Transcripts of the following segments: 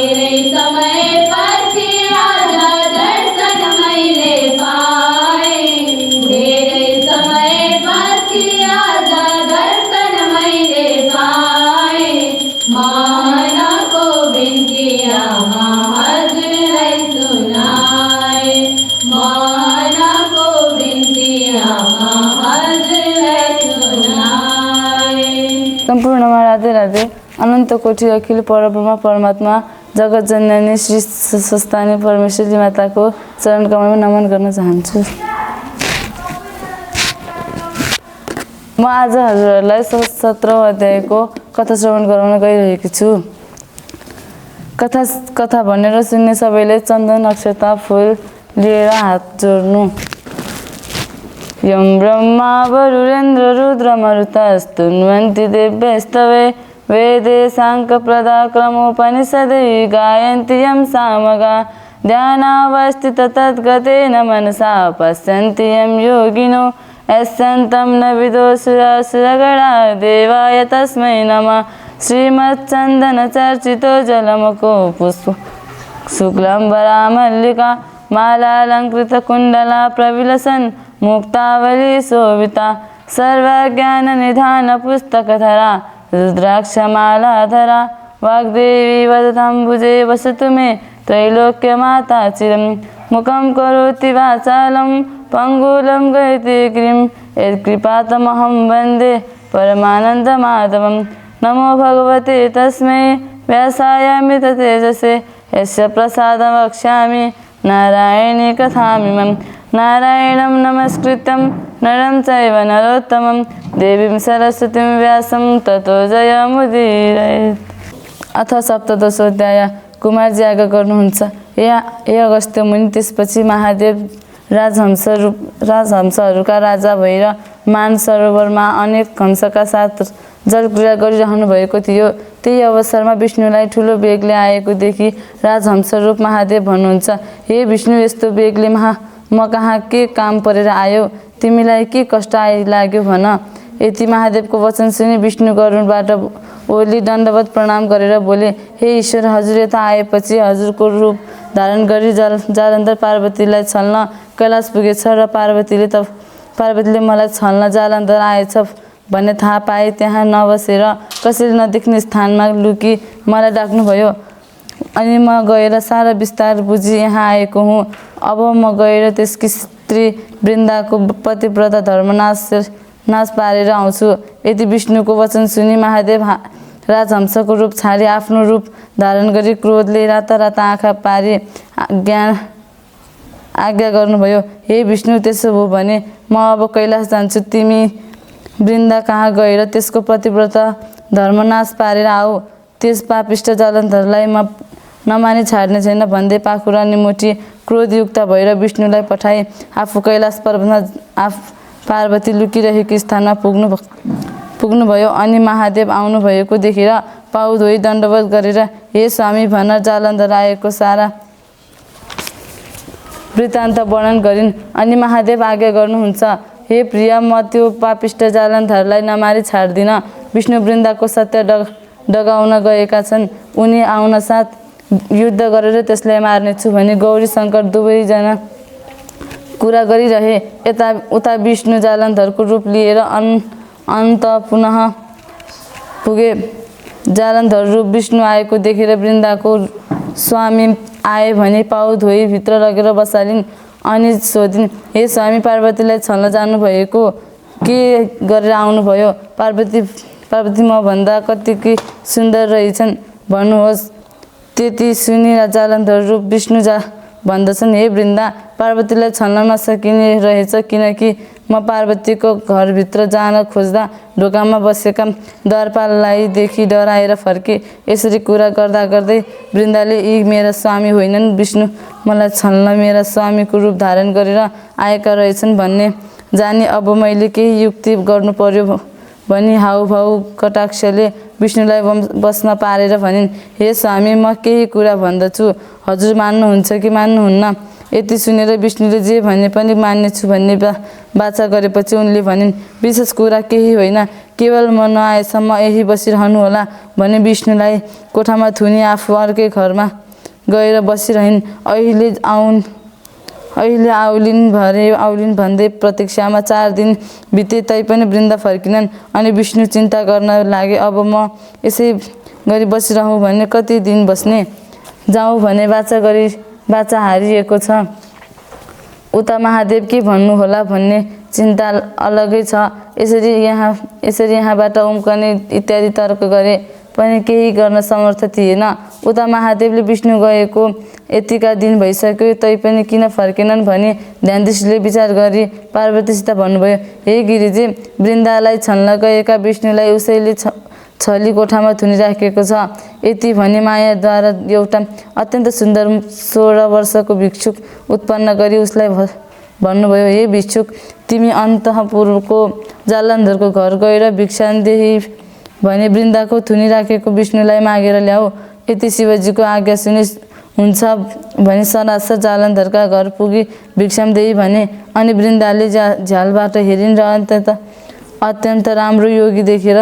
धेरै समयपछि आज दर्शन मैले पाएँ। धेरै समयपछि आज दर्शन मैले पाएँ। मनको बिन्ती आमा हजुरलाई सुनाए। मनको बिन्ती आमा हजुरलाई सुनाए। सम्पूर्णमा राधे राधे। अनन्त कोटि अखिल परब्रह्म परमात्मा जगत जननी श्री स्वस्थानी परमेश्वरी माताको चरण कमलमा नमन गर्न चाहन्छु। म आज हजुरहरूलाई 17औं अध्यायको कथा श्रवण गराउन गइरहेकी छु। कथा भनेर सुन्ने सबैले चन्दन अक्षता फूल लिएर हात जोड्नु। यं ब्रह्मा वरुणेन्द्र रुद्र मरुतस्तुन्वन्ति दिव्यस्तवे वेदे साङ्ख्यप्रदाक्रमोपनिषदे गायन्ति यं सामगा ध्यानावस्थित तद्गतेन मनसा पश्यन्ति यं योगिनो यस्यन्तं न विदुषुरासुरगणा देवाय तस्मै नमः। श्रीमच्चन्दनचर्चितो जलमुखो पुष्प शुक्लाम्बरा मल्लिका मालालङ्कृतकुण्डला प्रविलसन् मुक्तावली शोभिता सर्वज्ञाननिधान पुस्तकधरा रुद्राक्षमालाधरा वाग्देवी वदताम्बुजे वसतु मे त्रैलोक्यमाता चिरं। मुखं करोति वाचालं पङ्गुलं गयति गिरिं यत्कृपातमहं वन्दे परमानन्दमाधवं। नमो भगवते तस्मै व्यासायामृततेजसे यस्य प्रसादं वक्ष्यामि नारायणी कथामिमं। नारायणं नमस्कृत्यं नरं चैव नरोत्तमं देवीं सरस्वतीं व्यासं ततो जयमुदीरयेत्। अथ सप्तदशोऽध्याय। कुमारजी आज्ञा गर्नुहुन्छ। हे अगस्त्य मुनि, त्यसपछि महादेव राजहंसहरूका राजा भएर मानसरोवरमा अनेक हंसका साथ जलक्रीडा गरिरहनु भएको थियो। त्यही अवसरमा विष्णुलाई ठुलो बेगले आएको देखि राजहंस रूप महादेव भन्नुहुन्छ, हे विष्णु, यस्तो बेगले म कहाँ के काम परेर आयो? तिमीलाई के कष्ट आइलाग्यो भन। यति महादेवको वचन सुनि विष्णु गरुडबाट ओर्ली दण्डवत प्रणाम गरेर बोले, हे ईश्वर, हजुर यता आएपछि हजुरको रूप धारण गरी जालन्धर पार्वतीलाई छल्न कैलाश पुगेछ र पार्वतीले मलाई छल्न जालन्धर आएछ भन्ने थाहा पाए त्यहाँ नबसेर कसैले नदेख्ने स्थानमा लुकी मलाई डाक्नुभयो। अनि म गएर सारा विस्तार बुझी यहाँ आएको हुँ। अब म गएर त्यसकी स्त्री वृन्दाको पतिव्रता नाश पारेर आउँछु। यदि विष्णुको वचन सुनि महादेव राजहंसको रूप छाडी आफ्नो रूप धारण गरी क्रोधले राता राता आँखा पारी आज्ञा गर्नुभयो। हे विष्णु, त्यसो हो भने म अब कैलाश जान्छु। तिमी वृन्दा कहाँ गएर त्यसको पतिव्रता धर्मनाश पारेर आऊ। त्यस पापिष्ट जालन्धरलाई म नमानी छाड्ने छैन भन्दै पाखुरा निमुठी क्रोधयुक्त भएर विष्णुलाई पठाए। आफू कैलाश पर्वतमा पार्वती लुकिरहेको स्थानमा पुग्नुभयो। अनि महादेव आउनुभएको देखेर पाउ धोई दण्डवत गरेर, हे स्वामी भन, जालन्धर आएको सारा वृत्तान्त वर्णन गरिन्। अनि महादेव आज्ञा गर्नुहुन्छ, हे प्रिय, म त्यो पापिष्ट जालन्धरलाई नमारी छाड्दिन। विष्णु वृन्दाको सत्य डगाउन गएका छन्। उनी आउन साथ युद्ध गरेर त्यसलाई मार्नेछु भनी गौरी शङ्कर दुवैजना कुरा गरिरहे। उता विष्णु जालन्धरको रूप लिएर अन्त पुनः पुगे। जालन्धर रूप विष्णु आएको देखेर वृन्दाको स्वामी आए भने पाउ धोई भित्र लगेर बसालिन्। अनि सोधिन्, हे स्वामी, पार्वतीलाई छल्न जानुभएको के गरेर आउनुभयो? पार्वती म भन्दा कतिकी सुन्दर रहेछन् भन्नुहोस्। त्यति सुनि जालन्धर रूप विष्णु भन्दछन्, हे वृन्दा, पार्वतीलाई छल्न नसकिने रहेछ, किनकि म पार्वतीको घरभित्र जान खोज्दा ढोकामा बसेका द्वारपाललाई देखि डराएर फर्के। यसरी कुरा गर्दा गर्दै वृन्दाले, यी मेरा स्वामी होइनन्, विष्णु मलाई छल्न मेरा स्वामीको रूप धारण गरेर आएका रहेछन् भन्ने जानी अब मैले केही युक्ति गर्नु पर्यो भनी हाउभाउ कटाक्षले विष्णुलाई बस्न पारेर भनिन्, हे स्वामी, म केही कुरा भन्दछु, हजुर मान्नुहुन्छ कि मान्नुहुन्न? यति सुनेर विष्णुले जे भने पनि मान्नेछु भन्ने बाचा गरेपछि उनले भनिन्, विशेष कुरा केही होइन, केवल म नआएसम्म यही बसिरहनुहोला भने विष्णुलाई कोठामा थुनी आफू अर्कै घरमा गएर बसिरहन्। अहिले आउलिन् भन्दै प्रतीक्षामा 4 दिन बिते तैपनि वृन्दा फर्किनन्। अनि विष्णु चिन्ता गर्न लागे, अब म यसै गरी बसिरहँ भने कति दिन बस्ने, जाउँ भने बाचा हारिएको छ, उता महादेव के भन्नुहोला भन्ने चिन्ता अलगै छ। यसरी यहाँबाट उम्कने इत्यादि तर्क गरे पनि केही गर्न समर्थ थिएन। उता महादेवले विष्णु गएको यतिका दिन भइसक्यो तैपनि किन फर्केनन् भनी ध्यानदृष्टिले विचार गरी पार्वतीसित भन्नुभयो, हे गिरिजे, वृन्दालाई छल्न गएका विष्णुलाई उसैले छली कोठामा थुनिराखेको छ। यति भनी मायाद्वारा एउटा अत्यन्त सुन्दर 16 वर्षको भिक्षुक उत्पन्न गरी उसलाई भन्नुभयो, हे भिक्षुक, तिमी अन्तःपुरको जालन्धरको घर गएर भिक्षा देही भने वृन्दाको थुनिराखेको विष्णुलाई मागेर ल्याऊ। यति शिवजीको आज्ञा सुनि हुन्छ भने सरासर जालन्धरका घर पुगी भिक्षाम देही भने। अनि वृन्दाले झ्यालबाट हेरिन् र अत्यन्त राम्रो योगी देखेर,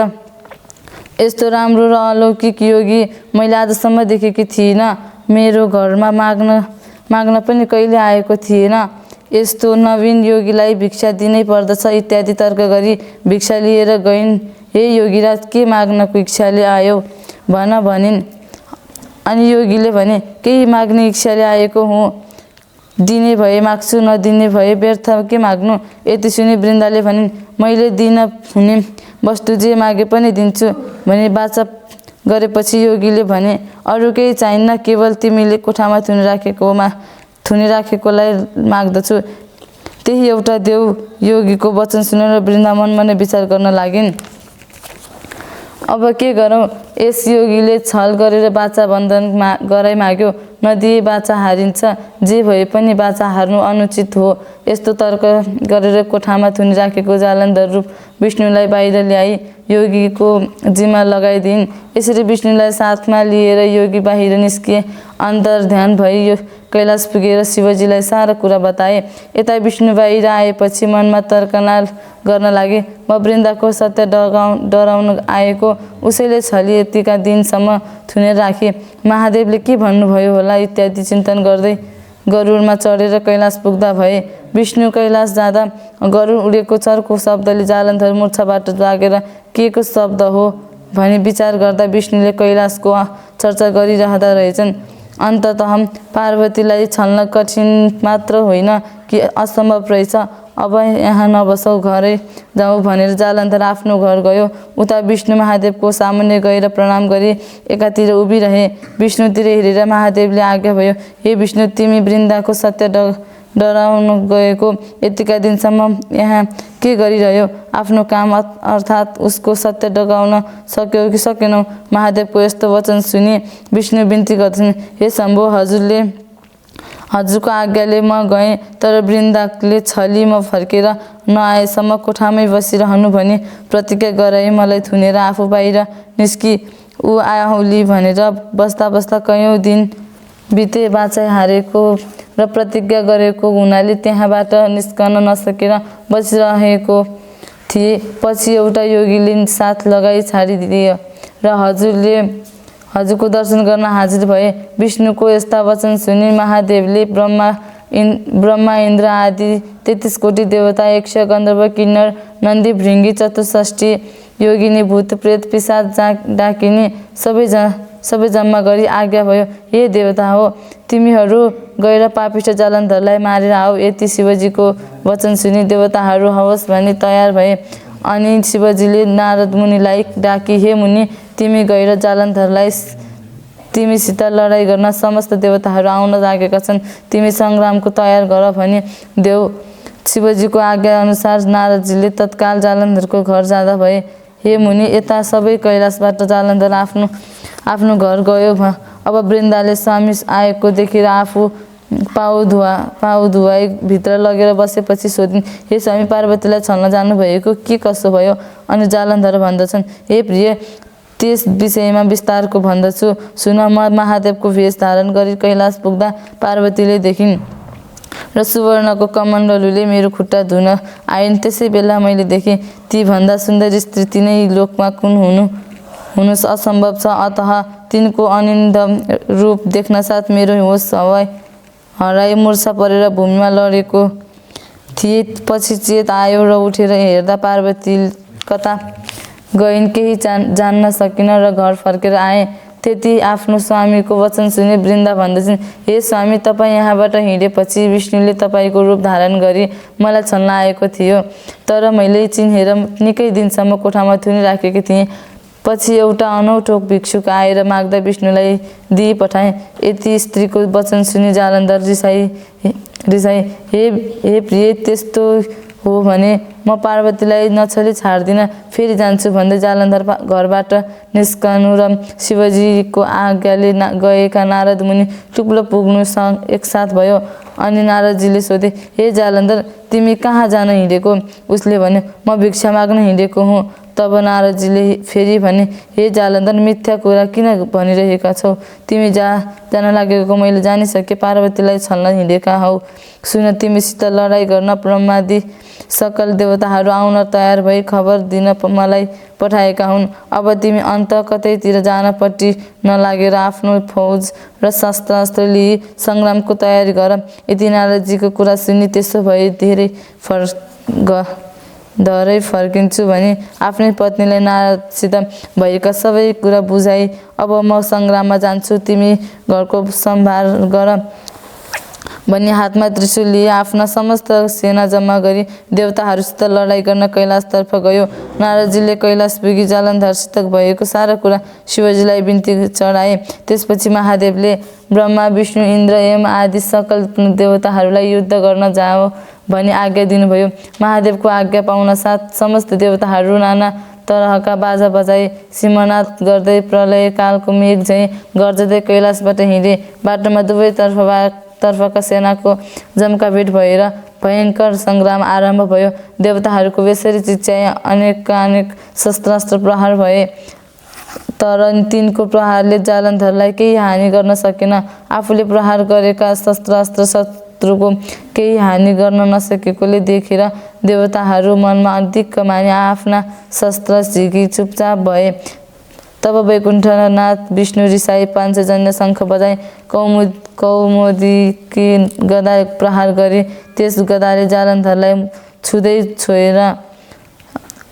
यस्तो राम्रो र अलौकिक योगी मैले आजसम्म देखेकी थिइनँ, मेरो घरमा माग्न पनि कहिले आएको थिएन, यस्तो नवीन योगीलाई भिक्षा दिनै पर्दछ इत्यादि तर्क गरी भिक्षा लिएर गइन्। हे योगीराज, के माग्नको इच्छाले आयो भनिन्। अनि योगीले भने, केही माग्ने इच्छाले आएको हुँ, दिने भए माग्छु, नदिने भए व्यर्थ के माग्नु। यति सुनि वृन्दाले भनिन्, मैले दिन हुने वस्तु जे मागे पनि दिन्छु भनी वाचा गरेपछि योगीले भने, अरू केही चाहिन्न, केवल तिमीले कोठामा थुनिराखेकोलाई माग्दछु, त्यही एउटा देऊ। योगीको वचन सुनेर वृन्दा मनमा नै विचार गर्न लागिन्, अब के गरौँ। यस योगीले छल गरेर बाचा बन्धन गराइ माग्यो, नदिए बाचा हारिन्छ, जे भए पनि बाचा हार्नु अनुचित हो। यस्तो तर्क गरेर कोठामा थुनिराखेको जालन्धर रूप विष्णुलाई बाहिर ल्याई योगीको जिम्मा लगाइदिइन्। यसरी विष्णुलाई साथमा लिएर योगी बाहिर निस्किए। अन्तर्ध्यान भई यो कैलाश पुगेर शिवजीलाई सारा कुरा बताए। यता विष्णु बाहिर आएपछि मनमा तर्कना गर्न लागे, म वृन्दाको सत्य डराउन आएको, उसैले छली यतिका दिनसम्म थुनेर राखे, महादेवले के भन्नुभयो होला इत्यादि चिन्तन गर्दै गरुडमा चढेर कैलाश पुग्दा भए। विष्णु कैलाश जाँदा गरुड उडेको चर्को शब्दले जालन्धर मूर्छाबाट जागेर के को शब्द हो भनी विचार गर्दा विष्णुले कैलाशको चर्चा गरिरहँदा रहेछन्। अन्ततः पार्वतीलाई छल्न कठिन मात्र होइन कि असम्भव रहेछ। अब यहाँ नबसौ, घरै जाउँ भनेर जालन्धर आफ्नो घर गयो। उता विष्णु महादेवको सामुन्ने गएर प्रणाम गरी एकातिर उभिरहे। विष्णुतिर हेरेर महादेवले आज्ञा भयो, हे विष्णु, तिमी वृन्दाको सत्य डराउन गएको यतिका दिनसम्म यहाँ के गरिरह्यो? आफ्नो काम अर्थात् उसको सत्य डगाउन सक्यौ कि सकेनौ? महादेवको यस्तो वचन सुनि विष्णु बिन्ती गर्छन्, हे शम्भो, हजुरको आज्ञाले म गएँ, तर वृन्दाले छली म फर्केर नआएसम्म कोठामै बसिरहनु भनी प्रतिज्ञा गराई मलाई थुनेर आफू बाहिर निस्की ऊ आउली भनेर बस्दा बस्दा कैयौँ दिन बिते। बाचा हारेको र प्रतिज्ञा गरेको हुनाले त्यहाँबाट निस्कन नसकेर बसिरहेको थिए। पछि एउटा योगीले साथ लगाई छाडिदिए र हजुरको दर्शन गर्न हाजिर भए। विष्णुको यस्ता वचन सुनि महादेवले ब्रह्मा इन्द्र आदि 33 कोटी देवता, यक्ष, गन्धर्व, किन्नर, नन्दी, भृङ्गी, 64 योगिनी, भूत, प्रेत, पिशाच डाकिनी सबै जम्मा गरी आज्ञा भयो, हे देवता हो, तिमीहरू गएर पापिष्ट जालन्धरलाई मारेर आऊ। यति शिवजीको वचन सुनि देवताहरू हवस् भनी तयार भए। अनि शिवजीले नारद मुनिलाई डाकी, हे मुनि, तिमी गएर जालन्धरलाई तिमीसित लडाइँ गर्न समस्त देवताहरू आउन लागेका छन्, तिमी सङ्ग्रामको तयार गर भनी देऊ। शिवजीको आज्ञा अनुसार नारदजीले तत्काल जालन्धरको घर जाँदा भए। हे मुनि, यता सबै कैलाशबाट जालन्धर आफ्नो घर गयो। अब वृन्दाले स्वामी आएको देखेर आफू पाउ धुवाई भित्र लगेर बसेपछि सोधिन्, हे स्वामी, पार्वतीलाई छल्न जानुभएको के कसो भयो? अनि जालन्धर भन्दछन्, हे प्रिय, त्यस विषयमा विस्तारको भन्दछु सुन। म महादेवको भेष धारण गरी कैलाश पुग्दा पार्वतीले देखिन्। र सुवर्णको कमण्डलुले मेरो खुट्टा धुन आइन्। त्यसै बेला मैले देखेँ ती भन्दा सुन्दरी स्त्री तिनै लोकमा कुन हुनु असम्भव छ। अतः तिनको अनिन्द रूप देख्न साथ मेरो होस हराई मूर्छा परेर भूमिमा लडेको थिए। पछि चेत आयो र उठेर हेर्दा पार्वती कता गइन् केही जान्न सकिन र घर फर्केर आएँ। त्यति आफ्नो स्वामीको वचन सुने वृन्दा भन्दछन्, हे स्वामी, तपाईँ यहाँबाट हिँडेपछि विष्णुले तपाईँको रूप धारण गरी मलाई छल्न आएको थियो, तर मैले चिनेर निकै दिनसम्म कोठामा थुनिराखेकी थिएँ। पछि एउटा अनौठो भिक्षुक आएर माग्दा विष्णुलाई दिई पठाएँ। यति स्त्रीको वचन सुनि जालन्धर रिसाई, हे प्रिय, त्यस्तो हो भने म पार्वतीलाई नछली छाड्दिनँ, फेरि जान्छु भन्दै जालन्धर घरबाट निस्कनु र शिवजीको आज्ञाले गएका नारद मुनि टुप्लो पुग्नु एकसाथ भयो। अनि नारदजीले सोधे, हे जालन्धर, तिमी कहाँ जान हिँडेको? उसले भन्यो, म भिक्षा माग्न हिँडेको हुँ। तब नारदजीले फेरि भने, हे जालन्धर, मिथ्या कुरा किन भनिरहेका छौ? तिमी जान लागेको मैले जानिसके, पार्वतीलाई छल्न हिँडेका हौ। सुन, तिमीसित लडाइँ गर्न ब्रह्मादि सकल देवताहरू आउन तयार भई खबर दिन मलाई पठाएका हुन्। अब तिमी अन्त कतैतिर जानपट्टि नलागेर आफ्नो फौज र शस्त्रास्त्र लिई सङ्ग्रामको तयारी गर। यति नारदजीको कुरा सुनि त्यसो भए धरै फर्किन्छु भनी आफ्नै पत्नीलाई नारदसित भएका सबै कुरा बुझाई। अब म सङ्ग्राममा जान्छु, तिमी घरको सम्भार गर भनी हातमा त्रिशूल लिए आफ्ना समस्त सेना जम्मा गरी देवताहरूसित लडाइँ गर्न कैलाशतर्फ गयो। नारदजीले कैलाश पुगी जालन्धरसित भएको सारा कुरा शिवजीलाई बिन्ती चढाए। त्यसपछि महादेवले ब्रह्मा, विष्णु, इन्द्र, यम आदि सकल देवताहरूलाई युद्ध गर्न जाओ भनी आज्ञा दिनुभयो। महादेवको आज्ञा पाउन साथ समस्त देवताहरू नाना तरहका बाजा बजाई सिंहनाद गर्दै प्रलय कालको मेघ झैँ गर्जदै कैलाशबाट हिँडे। बाटोमा दुवै तर्फका सेनाको जम्काभेट भएर भयङ्कर सङ्ग्राम आरम्भ भयो। देवताहरूको बेसरी चिच्याए, अनेक शस्त्रास्त्र प्रहार भए, तर तिनको प्रहारले जालन्धरलाई केही हानि गर्न सकेन। आफूले प्रहार गरेका शस्त्रास्त्र शत्रुको केही हानि गर्न नसकेकोले देखेर देवताहरू मनमा दिक्क मानि आफ्ना शस्त्र झिकी चुपचाप भए। तब वैकुण्ठनाथ विष्णु रिसाई पाञ्चजन्य शङ्ख बजाई कौमुदीकी गदा प्रहार गरी त्यस गदाले जालन्धरलाई छुँदै छोएर।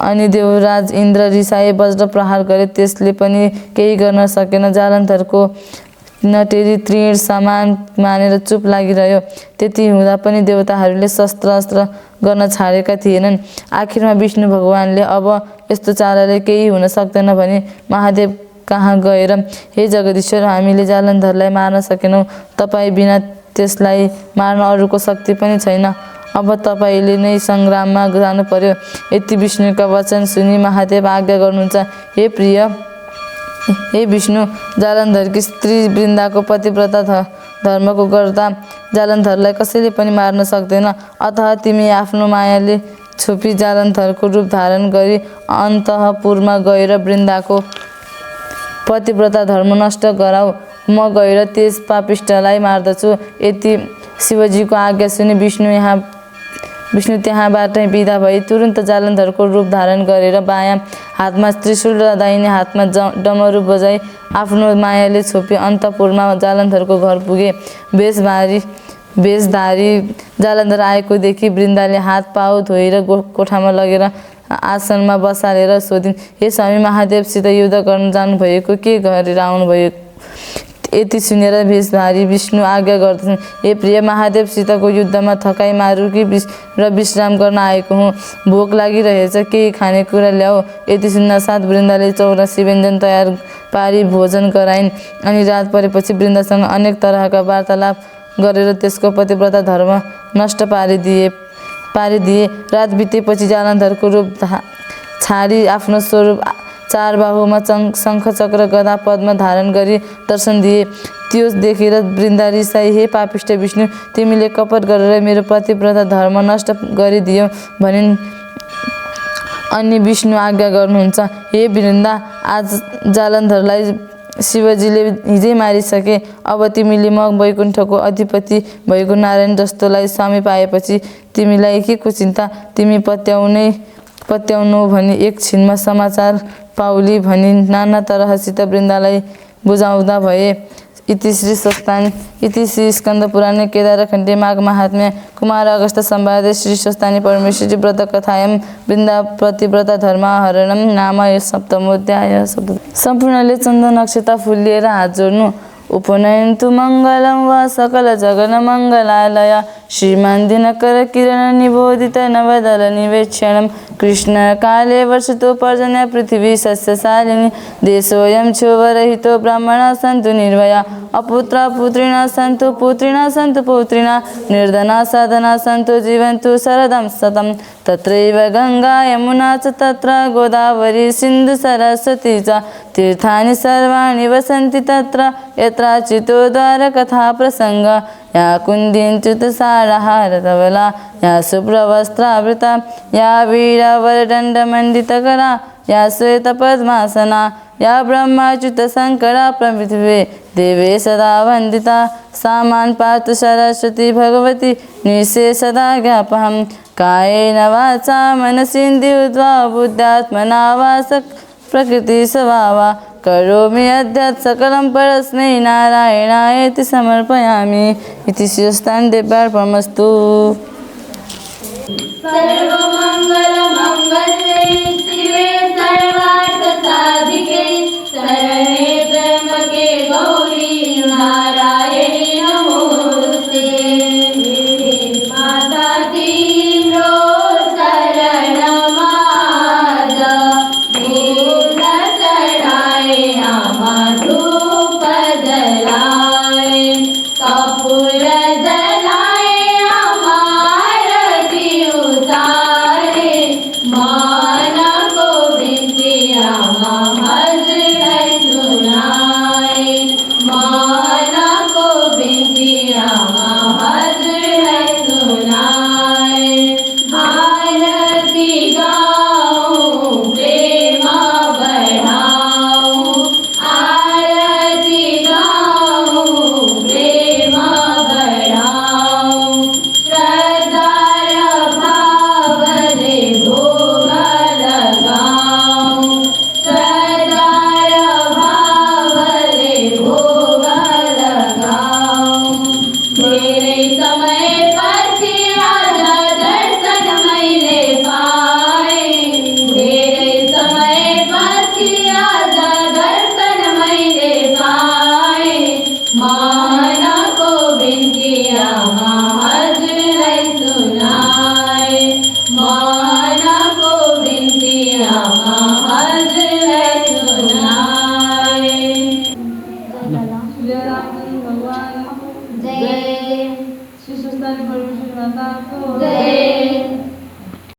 अनि देवराज इन्द्र रिसाई वज्र प्रहार गरे, त्यसले पनि केही गर्न सकेन। जालन्धरको नटेरी तृण समान मानेर चुप लागिरह्यो। त्यति हुँदा पनि देवताहरूले शस्त्रास्त्र गर्न छाडेका थिएनन्। आखिरमा विष्णु भगवानले अब यस्तो चालले केही हुन सक्दैन भनी महादेव कहाँ गएर, हे जगदीश्वर, हामीले जालन्धरलाई मार्न सकेनौँ, तपाईँ बिना त्यसलाई मार्न अरूको शक्ति पनि छैन। अब तपाईँले नै सङ्ग्राममा जानु पर्यो। यति विष्णुका वचन सुनि महादेव आज्ञा गर्नुहुन्छ, हे विष्णु, जालन्धरकी स्त्री वृन्दाको पतिव्रता धर्मको गर्दा जालन्धरलाई कसैले पनि मार्न सक्दैन। अतः तिमी आफ्नो मायाले छोपी जालन्धरको रूप धारण गरी अन्तःपुरमा गएर वृन्दाको पतिव्रता धर्म नष्ट गराऊ। म गएर त्यस पापिष्टलाई मार्दछु। यति शिवजीको आज्ञा सुनि विष्णु त्यहाँबाट बिदा भई तुरुन्त जालन्धरको रूप धारण गरेर बायाँ हातमा त्रिशूल र दाहिने हातमा डमरू बजाई आफ्नो मायाले छोपी अन्तपुरमा जालन्धरको घर पुगे। भेषधारी जालन्धर आएको देखि वृन्दाले हात पाउ धोएर कोठामा लगेर आसनमा बसालेर सोधिन्, हे स्वामी, महादेवसित युद्ध गर्न जानुभएको, के गरेर आउनुभयो? यति सुनेर भेषधारी विष्णु आज्ञा गर्दछन्, हे प्रिय, महादेवसितको युद्धमा थकाइ मारु कि र विश्राम गर्न आएको हुँ। भोक लागिरहेछ, केही खानेकुरा ल्याऊ। यति सुन्न साथ वृन्दाले 84 व्यञ्जन तयार पारी भोजन गराइन्। अनि रात परेपछि वृन्दासँग अनेक तरहका वार्तालाप गरेर त्यसको पतिव्रता धर्म नष्ट पारिदिए। रात बितेपछि जालन्धरको रूप छाडी आफ्नो स्वरूप चार बाहुमा शङ्ख चक्र गदा पद्म धारण गरी दर्शन दिए। त्यो देखेर वृन्दा रिसाई, हे पापिष्ट विष्णु, तिमीले कपट गरेर मेरो पतिव्रता धर्म नष्ट गरिदियो भनिन्। अनि विष्णु आज्ञा गर्नुहुन्छ, हे वृन्दा, आज जालन्धरलाई शिवजीले हिजै मारिसके। अब तिमीले म वैकुण्ठको अधिपति भएको नारायण जस्तोलाई स्वामी पाएपछि तिमीलाई के को चिन्ता? तिमी पत्याउनु भनी एक छिनमा समाचार पाउली भनी नाना तरहसित वृन्दालाई बुझाउँदा भए। इति श्री स्कन्द पुराणे केदारखण्डे माघ महात्म्य कुमार अगस्त संवादे श्री स्वस्तानी परमेश्वरी व्रत कथायां वृन्दा प्रतिव्रता धर्म हरणम नाम सप्तमोध्याय। सम्पूर्णले चन्दन नक्षत्र फुल लिएर हात जोड्नु। उपनयन्तु मङ्गलं वा सकल जगन मङ्गलालय श्रीमान दिनकर किरण निबोधित नवदल निवेक्षणं कृष्ण काले वर्षतो पर्जन्य पृथिवी सस्यशालिनी देशोऽयं क्षोभरहितो ब्राह्मणाः सन्तु निर्भया अपुत्रा पुत्रिणः सन्तु पुत्रिणः सन्तु पौत्रिणः निर्धना साधना सन्तु जीवन्तु शरदं शतं तत्रैव गङ्गा यमुना च तत्र गोदावरी सिन्धु सरस्वती च तीर्थानि सर्वाणि वसन्ति तत्र यत्राचितोद्धार कथा प्रसंग या कुन्दिञ्च्युतसारहारधवला या शुभ्रवस्त्रावृता या वीरवरदण्डमण्डितकरा या श्वेतपद्मासना या ब्रह्माच्युतशङ्करा प्रभृतिवे देवे सदा वन्दिता सा मां पातु सरस्वती भगवती निःशेषदा ज्ञापहं कायेन वाचा मनसेन्द्रियैर्वा बुद्ध्यात्मना वा प्रकृतिस्वभावा करोमि अद्यात् सकलं परस्मै नारायणायेति समर्पयामि। इति श्रीस्कन्देवार्पणमस्तु। सर्वमङ्गलमङ्गल्ये शिवे सर्वार्थसाधिके शरण्ये त्र्यम्बके गौरी नारायणी नमोस्तुते। माता दीनो शरणमाद धूप चढ़ाए आमा धूप जलाए कपूर जलाए आरती उतारे मान को बिनती आमा हजर सुनाए मान को बिनती आमा हजर सुनाए भारती गाऊं प्रेम बढ़ाऊं आरती गाऊं प्रेम बढ़ाऊं श्रद्धार भाव से भोग लगाऊं श्रद्धार भाव से भोग लगाऊं। मेरे समय पति राजा दर्शन मैले पाए मेरे समय पति राजा दर्शन मैले पाए मान को बिनती आमा हजर सुनाए मान को बिनती आमा हजर सुनाए। भगवान जय श्री स्वस्तानी परमेश्वरी माता को जय।